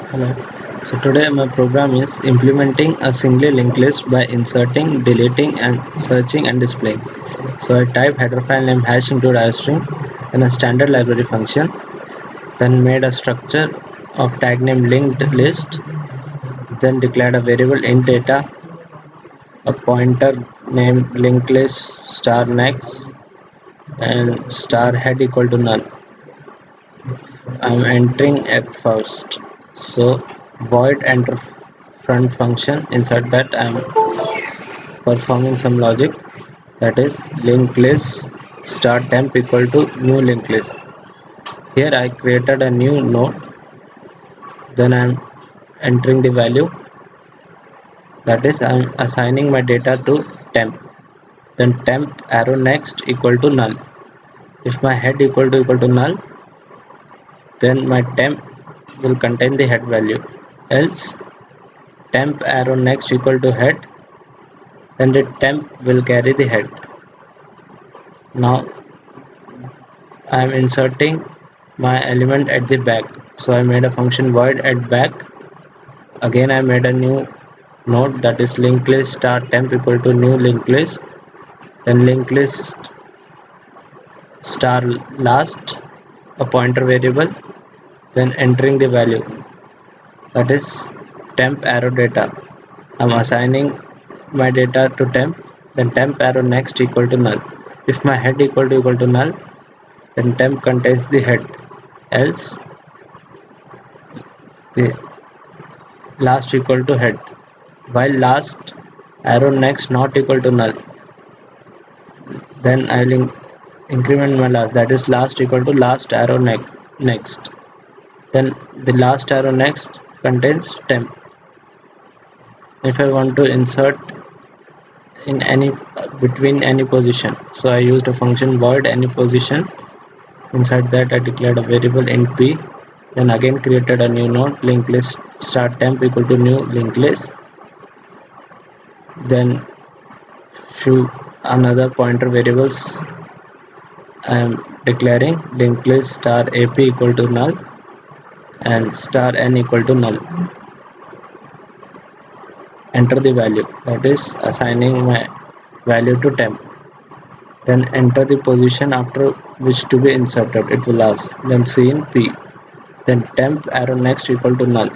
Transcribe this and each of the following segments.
Hello. So today my program is implementing a single linked list by inserting, deleting and searching and displaying. So I type header file name hash into diastring and a standard library function, then made a structure of tag name linked list, then declared a variable int data, a pointer named linked list star next and star head equal to null. I'm entering at first. So void enter front function, inside that I'm performing some logic, that is linked list start temp equal to new linked list. Here I created a new node, then I'm entering the value, that is I'm assigning my data to temp, then temp arrow next equal to null. If my head equal to null, then my temp will contain the head value, else temp arrow next equal to head, then the temp will carry the head. Now I am inserting my element at the back, so I made a function void at back. Again I made a new node, that is linked list star temp equal to new linked list, then linked list star last, a pointer variable, then entering the value, that is temp arrow data. I'm assigning my data to temp, then temp arrow next equal to null. If my head equal to null, then temp contains the head, else the last equal to head. While last arrow next not equal to null, then I will increment my last, that is last equal to last arrow next. Then the last arrow next contains temp. If I want to insert in any between any position, so I used a function void any position. Inside that I declared a variable int p, then again created a new node linked list start temp equal to new linked list, then few another pointer variables I am declaring linked list star ap equal to null and star n equal to null. Enter the value, that is assigning my value to temp, then enter the position after which to be inserted, it will ask, then c in p, then temp arrow next equal to null.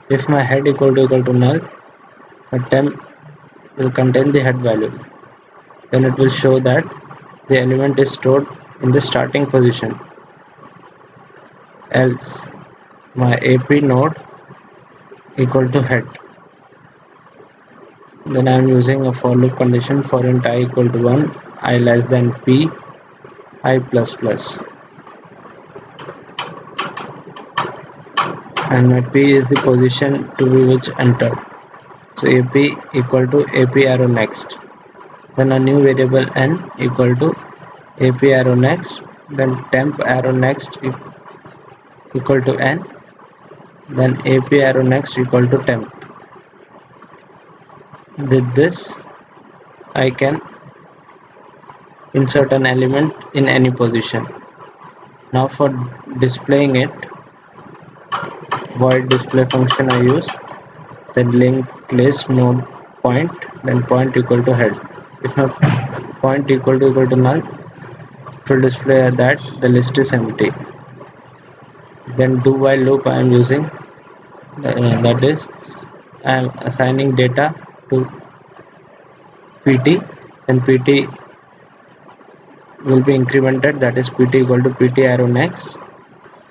If my head equal to null, my temp will contain the head value, then it will show that the element is stored in the starting position, else my ap node equal to head. Then I am using a for loop condition for int I equal to 1, I less than p, I plus plus, and my p is the position to be which entered, so ap equal to ap arrow next, then a new variable n equal to ap arrow next, then temp arrow next equal to n, then ap arrow next equal to temp. With this I can insert an element in any position. Now for displaying it, void display function I use, then linked list node point, then point equal to head. If my point equal to null, it will display that the list is empty. Then do while loop I am using, that is I am assigning data to pt, then pt will be incremented, that is pt equal to pt arrow next,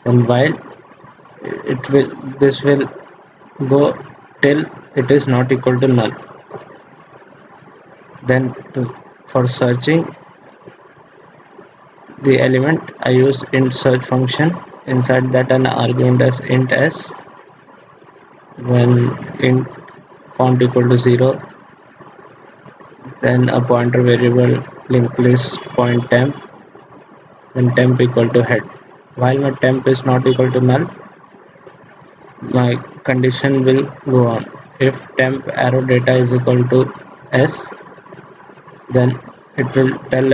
then while this will go till it is not equal to null. Then for searching the element I use int search function, inside that an argument as int s, then int font equal to 0, then a pointer variable linked list point temp, then temp equal to head. While my temp is not equal to null, my condition will go on. If temp arrow data is equal to s, then it will tell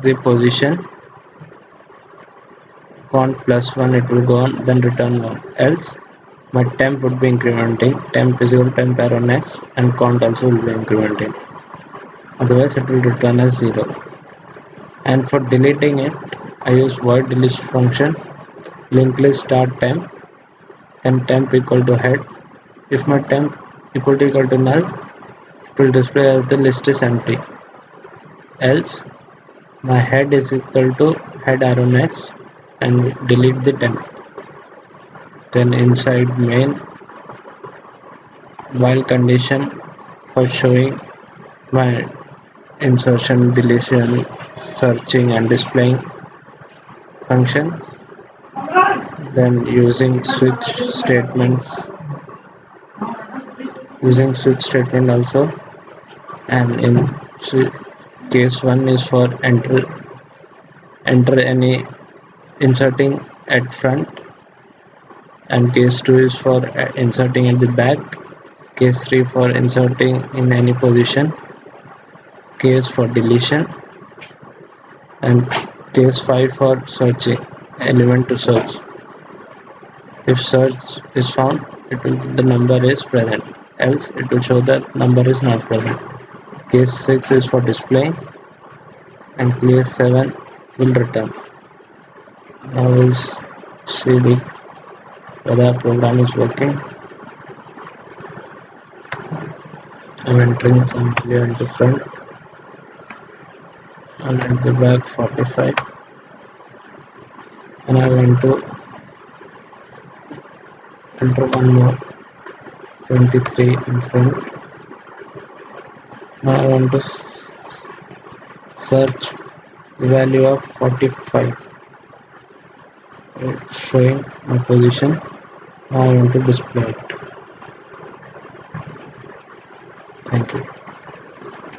the position count plus 1 it will go on, then return 1. Else my temp would be incrementing, temp is equal to temp arrow next, and count also will be incrementing. Otherwise it will return as 0. And for deleting it, I use void delete function, linked list start temp, then temp equal to head. If my temp equal to null, it will display as the list is empty. Else my head is equal to head arrow next and delete the temp. Then inside main while condition for showing my insertion, deletion, searching and displaying function, then using switch statement also, and in case 1 is for enter any inserting at front, and case 2 is for inserting at the back, case 3 for inserting in any position, case for deletion, and case 5 for searching element to search. If search is found, the number is present, else it will show that number is not present. Case 6 is for displaying, and case 7 will return. Now we'll see whether our program is working. I'm entering some clear into front, and at the back 45, and I want to enter one more 23 in front. Now I want to search the value of 45. It's showing my position. Now I want to display it. Thank you.